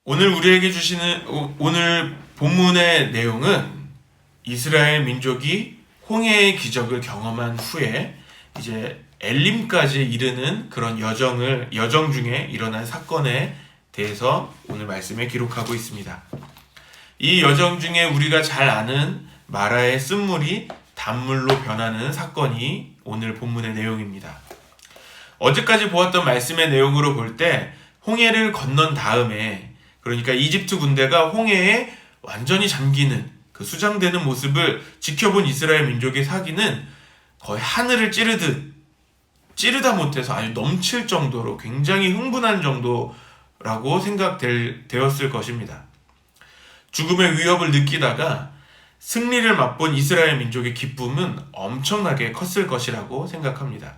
오늘 우리에게 주시는 오늘 본문의 내용은 이스라엘 민족이 홍해의 기적을 경험한 후에 이제 엘림까지 이르는 그런 여정 중에 일어난 사건에 대해서 오늘 말씀에 기록하고 있습니다. 이 여정 중에 우리가 잘 아는 마라의 쓴물이 단물로 변하는 사건이 오늘 본문의 내용입니다. 어제까지 보았던 말씀의 내용으로 볼 때 홍해를 건넌 다음에, 그러니까 이집트 군대가 홍해에 완전히 잠기는 그 수장되는 모습을 지켜본 이스라엘 민족의 사기는 거의 하늘을 찌르다 못해서 아주 넘칠 정도로 굉장히 흥분한 정도라고 생각되었을 것입니다. 죽음의 위협을 느끼다가 승리를 맛본 이스라엘 민족의 기쁨은 엄청나게 컸을 것이라고 생각합니다.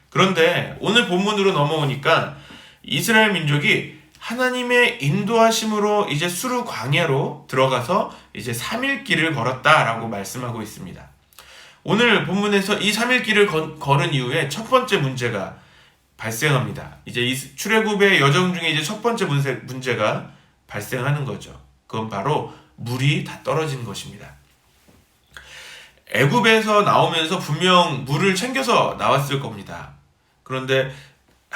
그런데 오늘 본문으로 넘어오니까 이스라엘 민족이 하나님의 인도하심으로 이제 수르 광야로 들어가서 이제 3일 길을 걸었다라고 말씀하고 있습니다. 오늘 본문에서 이 3일 길을 걸은 이후에 첫 번째 문제가 발생합니다. 이제 이 출애굽의 여정 중에 이제 첫 번째 문제가 발생하는 거죠. 그건 바로 물이 다 떨어진 것입니다. 애굽에서 나오면서 분명 물을 챙겨서 나왔을 겁니다. 그런데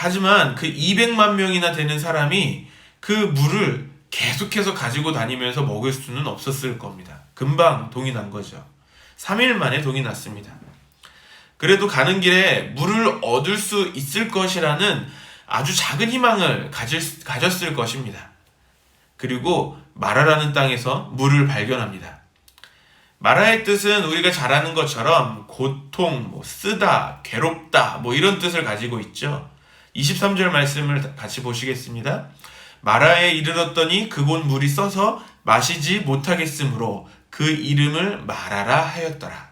하지만 그 200만 명이나 되는 사람이 그 물을 계속해서 가지고 다니면서 먹을 수는 없었을 겁니다. 금방 동이 난 거죠. 3일 만에 동이 났습니다. 그래도 가는 길에 물을 얻을 수 있을 것이라는 아주 작은 희망을 가졌을 것입니다. 그리고 마라라는 땅에서 물을 발견합니다. 마라의 뜻은 우리가 잘 아는 것처럼 고통, 쓰다, 괴롭다 이런 뜻을 가지고 있죠. 23절 말씀을 같이 보시겠습니다. 마라에 이르렀더니 그곳 물이 써서 마시지 못하겠으므로 그 이름을 마라라 하였더라.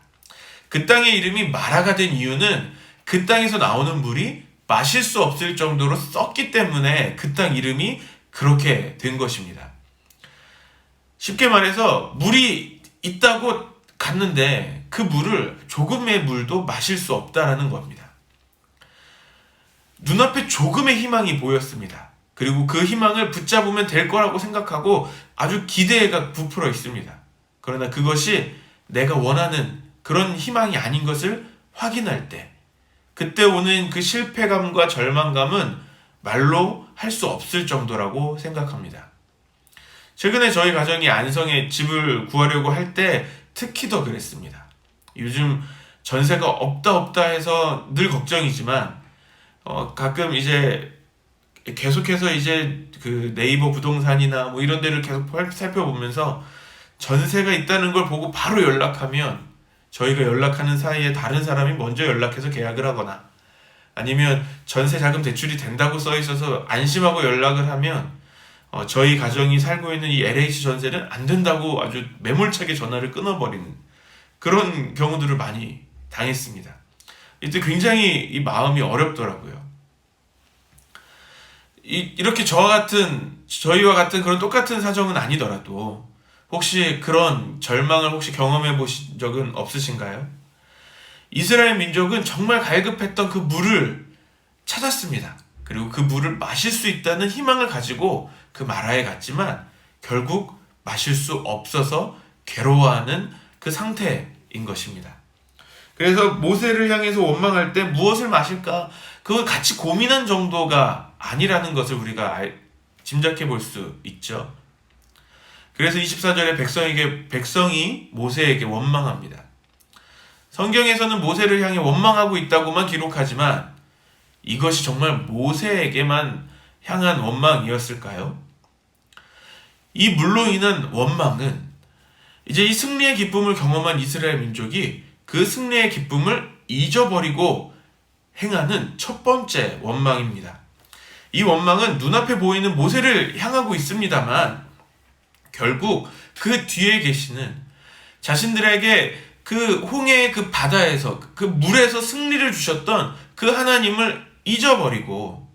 그 땅의 이름이 마라가 된 이유는 그 땅에서 나오는 물이 마실 수 없을 정도로 썼기 때문에 그 땅 이름이 그렇게 된 것입니다. 쉽게 말해서 물이 있다고 갔는데 그 물을 조금의 물도 마실 수 없다라는 겁니다. 눈앞에 조금의 희망이 보였습니다. 그리고 그 희망을 붙잡으면 될 거라고 생각하고 아주 기대가 부풀어 있습니다. 그러나 그것이 내가 원하는 그런 희망이 아닌 것을 확인할 때, 그때 오는 그 실패감과 절망감은 말로 할 수 없을 정도라고 생각합니다. 최근에 저희 가정이 안성에 집을 구하려고 할 때 특히 더 그랬습니다. 요즘 전세가 없다 해서 늘 걱정이지만 가끔 이제 계속해서 이제 그 네이버 부동산이나 이런 데를 계속 살펴보면서 전세가 있다는 걸 보고 바로 연락하면 저희가 연락하는 사이에 다른 사람이 먼저 연락해서 계약을 하거나 아니면 전세 자금 대출이 된다고 써 있어서 안심하고 연락을 하면 저희 가정이 살고 있는 이 LH 전세는 안 된다고 아주 매몰차게 전화를 끊어버리는 그런 경우들을 많이 당했습니다. 이때 굉장히 이 마음이 어렵더라고요. 이렇게 저희와 같은 그런 똑같은 사정은 아니더라도 혹시 그런 절망을 경험해 보신 적은 없으신가요? 이스라엘 민족은 정말 갈급했던 그 물을 찾았습니다. 그리고 그 물을 마실 수 있다는 희망을 가지고 그 마라에 갔지만 결국 마실 수 없어서 괴로워하는 그 상태인 것입니다. 그래서 모세를 향해서 원망할 때 무엇을 마실까? 그걸 같이 고민한 정도가 아니라는 것을 우리가 짐작해 볼 수 있죠. 그래서 24절에 백성이 모세에게 원망합니다. 성경에서는 모세를 향해 원망하고 있다고만 기록하지만 이것이 정말 모세에게만 향한 원망이었을까요? 이 물로 인한 원망은 이제 이 승리의 기쁨을 경험한 이스라엘 민족이 그 승리의 기쁨을 잊어버리고 행하는 첫 번째 원망입니다. 이 원망은 눈앞에 보이는 모세를 향하고 있습니다만 결국 그 뒤에 계시는 자신들에게 그 홍해의 그 바다에서 그 물에서 승리를 주셨던 그 하나님을 잊어버리고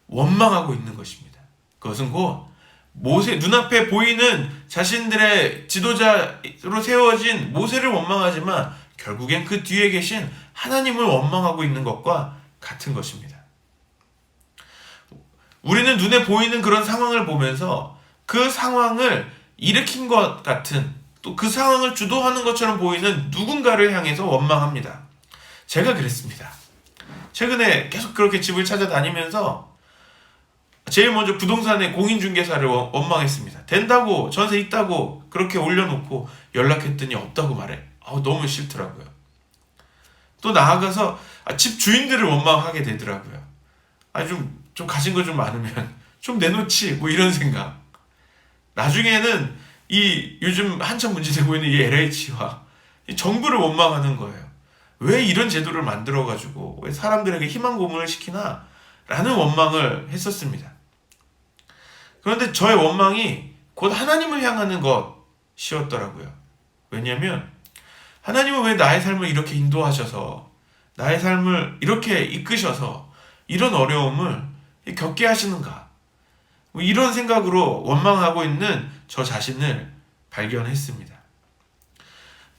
원망하고 있는 것입니다. 그것은 곧 눈앞에 보이는 자신들의 지도자로 세워진 모세를 원망하지만 결국엔 그 뒤에 계신 하나님을 원망하고 있는 것과 같은 것입니다. 우리는 눈에 보이는 그런 상황을 보면서 그 상황을 일으킨 것 같은, 또 그 상황을 주도하는 것처럼 보이는 누군가를 향해서 원망합니다. 제가 그랬습니다. 최근에 계속 그렇게 집을 찾아다니면서 제일 먼저 부동산의 공인중개사를 원망했습니다. 된다고, 전세 있다고 그렇게 올려놓고 연락했더니 없다고 말해. 너무 싫더라고요. 또 나아가서 집 주인들을 원망하게 되더라고요. 좀 가진 거 좀 많으면 좀 내놓지, 뭐 이런 생각. 나중에는 이 요즘 한참 문제되고 있는 이 LH와 이 정부를 원망하는 거예요. 왜 이런 제도를 만들어가지고 왜 사람들에게 희망 고문을 시키나? 라는 원망을 했었습니다. 그런데 저의 원망이 곧 하나님을 향하는 것이었더라고요. 왜냐하면 하나님은 왜 나의 삶을 이렇게 인도하셔서, 나의 삶을 이렇게 이끄셔서 이런 어려움을 겪게 하시는가? 이런 생각으로 원망하고 있는 저 자신을 발견했습니다.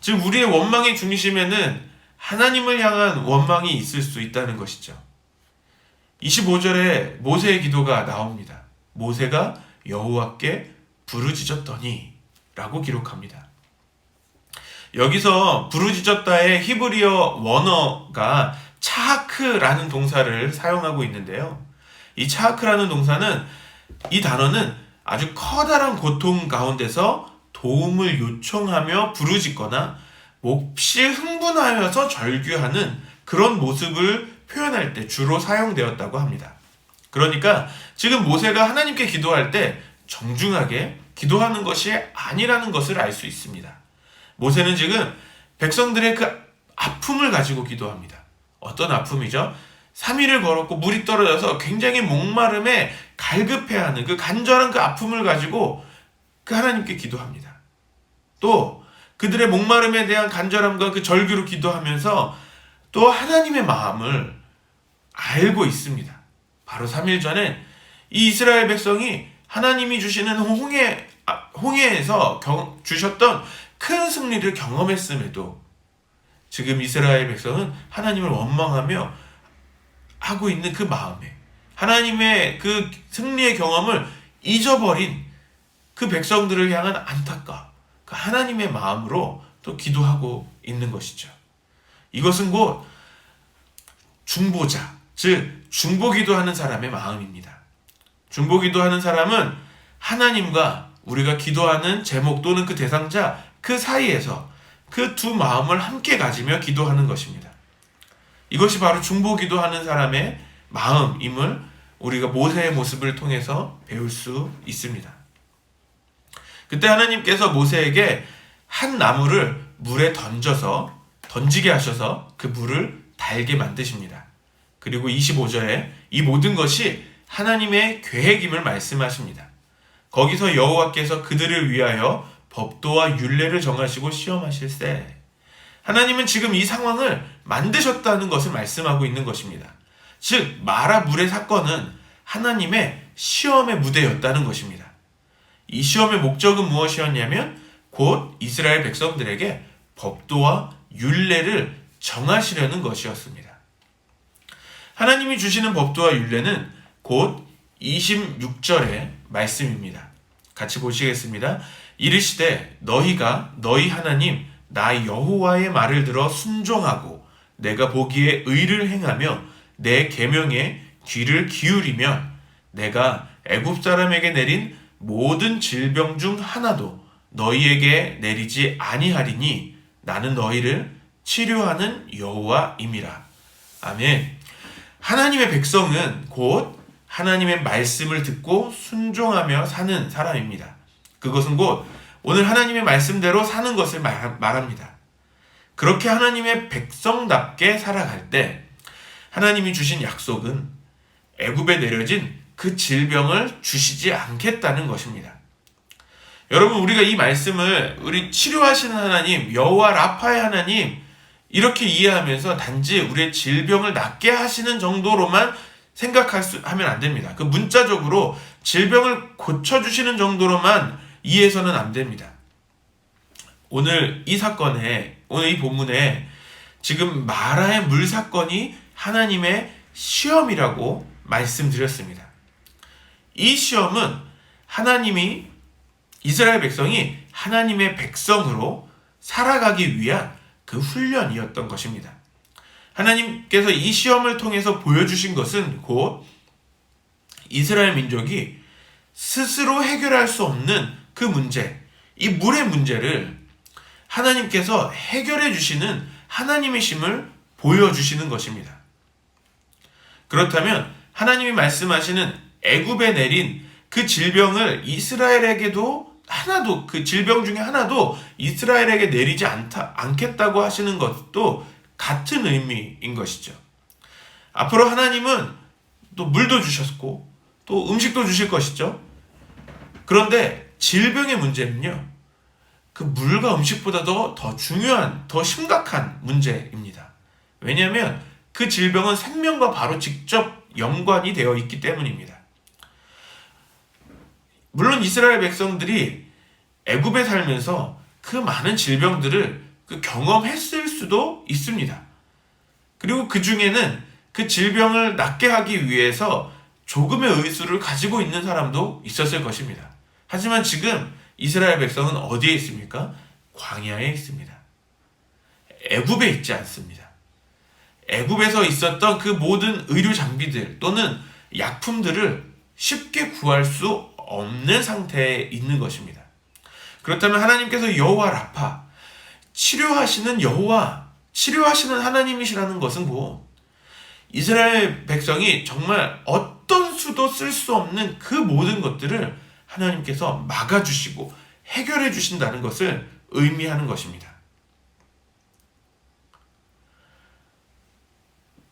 즉 우리의 원망의 중심에는 하나님을 향한 원망이 있을 수 있다는 것이죠. 25절에 모세의 기도가 나옵니다. 모세가 여호와께 부르짖었더니 라고 기록합니다. 여기서 부르짖었다의 히브리어 원어가 차하크라는 동사를 사용하고 있는데요. 이 차하크라는 동사는, 이 단어는 아주 커다란 고통 가운데서 도움을 요청하며 부르짖거나 몹시 흥분하여서 절규하는 그런 모습을 표현할 때 주로 사용되었다고 합니다. 그러니까 지금 모세가 하나님께 기도할 때 정중하게 기도하는 것이 아니라는 것을 알 수 있습니다. 모세는 지금 백성들의 그 아픔을 가지고 기도합니다. 어떤 아픔이죠? 3일을 걸었고 물이 떨어져서 굉장히 목마름에 갈급해하는 그 간절한 그 아픔을 가지고 그 하나님께 기도합니다. 또 그들의 목마름에 대한 간절함과 그 절규로 기도하면서 또 하나님의 마음을 알고 있습니다. 바로 3일 전에 이 이스라엘 백성이 하나님이 주시는 홍해에서 주셨던 큰 승리를 경험했음에도 지금 이스라엘 백성은 하나님을 원망하며 하고 있는 그 마음에, 하나님의 그 승리의 경험을 잊어버린 그 백성들을 향한 안타까움, 그 하나님의 마음으로 또 기도하고 있는 것이죠. 이것은 곧 중보자, 즉 중보기도하는 사람의 마음입니다. 중보기도하는 사람은 하나님과 우리가 기도하는 제목 또는 그 대상자 그 사이에서 그 두 마음을 함께 가지며 기도하는 것입니다. 이것이 바로 중보기도하는 사람의 마음임을 우리가 모세의 모습을 통해서 배울 수 있습니다. 그때 하나님께서 모세에게 한 나무를 물에 던지게 하셔서 그 물을 달게 만드십니다. 그리고 25절에 이 모든 것이 하나님의 계획임을 말씀하십니다. 거기서 여호와께서 그들을 위하여 법도와 율례를 정하시고 시험하실세. 하나님은 지금 이 상황을 만드셨다는 것을 말씀하고 있는 것입니다. 즉 마라 물의 사건은 하나님의 시험의 무대였다는 것입니다. 이 시험의 목적은 무엇이었냐면 곧 이스라엘 백성들에게 법도와 율례를 정하시려는 것이었습니다. 하나님이 주시는 법도와 율례는 곧 26절의 말씀입니다. 같이 보시겠습니다. 이르시되 너희가 너희 하나님 나 여호와의 말을 들어 순종하고 내가 보기에 의를 행하며 내 계명에 귀를 기울이면 내가 애굽 사람에게 내린 모든 질병 중 하나도 너희에게 내리지 아니하리니 나는 너희를 치료하는 여호와임이라. 아멘. 하나님의 백성은 곧 하나님의 말씀을 듣고 순종하며 사는 사람입니다. 그것은 곧 오늘 하나님의 말씀대로 사는 것을 말합니다. 그렇게 하나님의 백성답게 살아갈 때 하나님이 주신 약속은 애굽에 내려진 그 질병을 주시지 않겠다는 것입니다. 여러분, 우리가 이 말씀을 우리 치료하시는 하나님, 여호와 라파의 하나님 이렇게 이해하면서 단지 우리의 질병을 낫게 하시는 정도로만 하면 안 됩니다. 그 문자적으로 질병을 고쳐주시는 정도로만 이해해서는 안 됩니다. 오늘 이 사건에, 오늘 이 본문에 지금 마라의 물 사건이 하나님의 시험이라고 말씀드렸습니다. 이 시험은 하나님이 이스라엘 백성이 하나님의 백성으로 살아가기 위한 그 훈련이었던 것입니다. 하나님께서 이 시험을 통해서 보여주신 것은 곧 이스라엘 민족이 스스로 해결할 수 없는 그 문제, 이 물의 문제를 하나님께서 해결해 주시는 하나님이심을 보여주시는 것입니다. 그렇다면 하나님이 말씀하시는 애굽에 내린 그 질병을 이스라엘에게도 하나도, 그 질병 중에 하나도 이스라엘에게 내리지 않겠다고 하시는 것도 같은 의미인 것이죠. 앞으로 하나님은 또 물도 주셨고 또 음식도 주실 것이죠. 그런데 질병의 문제는요, 그 물과 음식보다 더 중요한, 더 심각한 문제입니다. 왜냐하면 그 질병은 생명과 바로 직접 연관이 되어 있기 때문입니다. 물론 이스라엘 백성들이 애굽에 살면서 그 많은 질병들을 경험했을 수도 있습니다. 그리고 그 중에는 그 질병을 낫게 하기 위해서 조금의 의술을 가지고 있는 사람도 있었을 것입니다. 하지만 지금 이스라엘 백성은 어디에 있습니까? 광야에 있습니다. 애굽에 있지 않습니다. 애굽에서 있었던 그 모든 의료 장비들 또는 약품들을 쉽게 구할 수 없는 상태에 있는 것입니다. 그렇다면 하나님께서 여호와 라파, 치료하시는 여호와, 치료하시는 하나님이시라는 것은 곧 이스라엘 백성이 정말 어떤 수도 쓸 수 없는 그 모든 것들을 하나님께서 막아주시고 해결해 주신다는 것을 의미하는 것입니다.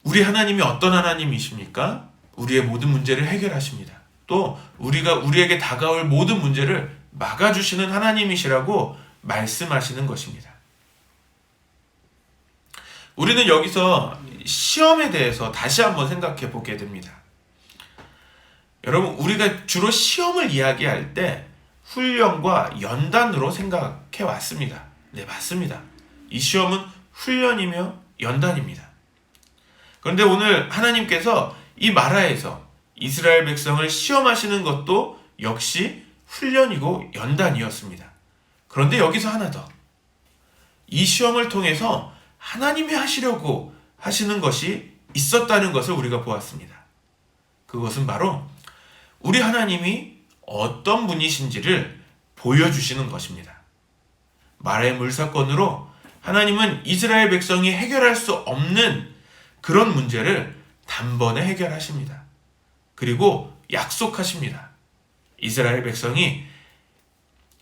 우리 하나님이 어떤 하나님이십니까? 우리의 모든 문제를 해결하십니다. 또 우리에게 다가올 모든 문제를 막아주시는 하나님이시라고 말씀하시는 것입니다. 우리는 여기서 시험에 대해서 다시 한번 생각해 보게 됩니다. 여러분, 우리가 주로 시험을 이야기할 때 훈련과 연단으로 생각해 왔습니다. 네, 맞습니다. 이 시험은 훈련이며 연단입니다. 그런데 오늘 하나님께서 이 마라에서 이스라엘 백성을 시험하시는 것도 역시 훈련이고 연단이었습니다. 그런데 여기서 하나 더. 이 시험을 통해서 하나님이 하시려고 하시는 것이 있었다는 것을 우리가 보았습니다. 그것은 바로 우리 하나님이 어떤 분이신지를 보여주시는 것입니다. 마라의 물 사건으로 하나님은 이스라엘 백성이 해결할 수 없는 그런 문제를 단번에 해결하십니다. 그리고 약속하십니다. 이스라엘 백성이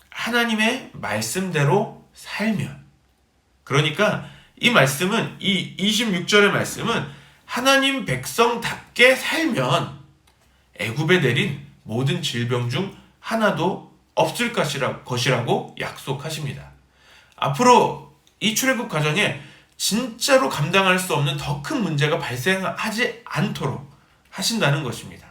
하나님의 말씀대로 살면, 그러니까 이 말씀은, 이 26절의 말씀은 하나님 백성답게 살면 애굽에 내린 모든 질병 중 하나도 없을 것이라고 약속하십니다. 앞으로 이 출애굽 과정에 진짜로 감당할 수 없는 더 큰 문제가 발생하지 않도록 하신다는 것입니다.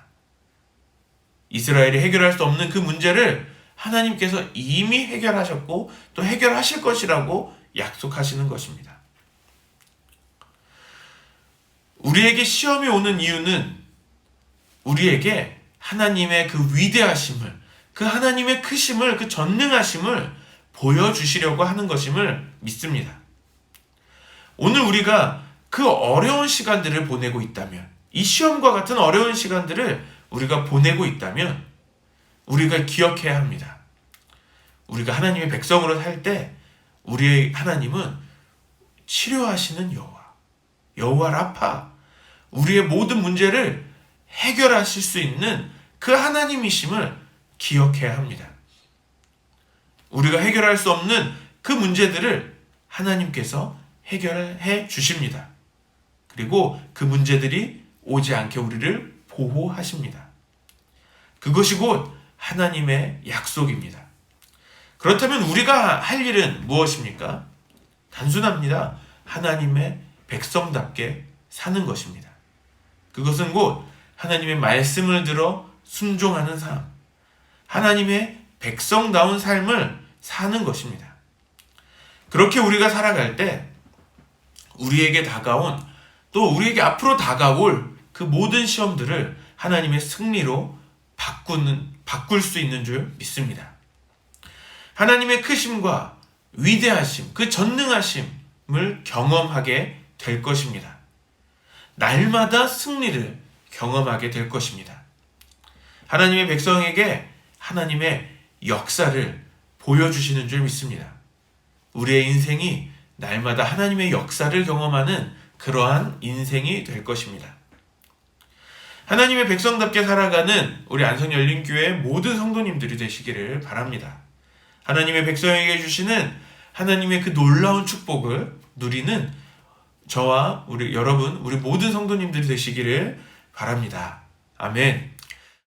이스라엘이 해결할 수 없는 그 문제를 하나님께서 이미 해결하셨고 또 해결하실 것이라고 약속하시는 것입니다. 우리에게 시험이 오는 이유는 우리에게 하나님의 그 위대하심을, 그 하나님의 크심을, 그 전능하심을 보여주시려고 하는 것임을 믿습니다. 오늘 우리가 그 어려운 시간들을 보내고 있다면, 이 시험과 같은 어려운 시간들을 우리가 보내고 있다면 우리가 기억해야 합니다. 우리가 하나님의 백성으로 살 때 우리의 하나님은 치료하시는 여호와 라파, 우리의 모든 문제를 해결하실 수 있는 그 하나님이심을 기억해야 합니다. 우리가 해결할 수 없는 그 문제들을 하나님께서 해결해 주십니다. 그리고 그 문제들이 오지 않게 우리를 보호하십니다. 그것이 곧 하나님의 약속입니다. 그렇다면 우리가 할 일은 무엇입니까? 단순합니다. 하나님의 백성답게 사는 것입니다. 그것은 곧 하나님의 말씀을 들어 순종하는 삶, 하나님의 백성다운 삶을 사는 것입니다. 그렇게 우리가 살아갈 때 우리에게 다가온, 또 우리에게 앞으로 다가올 그 모든 시험들을 하나님의 승리로 바꿀 수 있는 줄 믿습니다. 하나님의 크심과 위대하심, 그 전능하심을 경험하게 될 것입니다. 날마다 승리를 경험하게 될 것입니다. 하나님의 백성에게 하나님의 역사를 보여주시는 줄 믿습니다. 우리의 인생이 날마다 하나님의 역사를 경험하는 그러한 인생이 될 것입니다. 하나님의 백성답게 살아가는 우리 안성열린교회 모든 성도님들이 되시기를 바랍니다. 하나님의 백성에게 주시는 하나님의 그 놀라운 축복을 누리는 저와 우리 여러분, 우리 모든 성도님들이 되시기를 바랍니다. 아멘.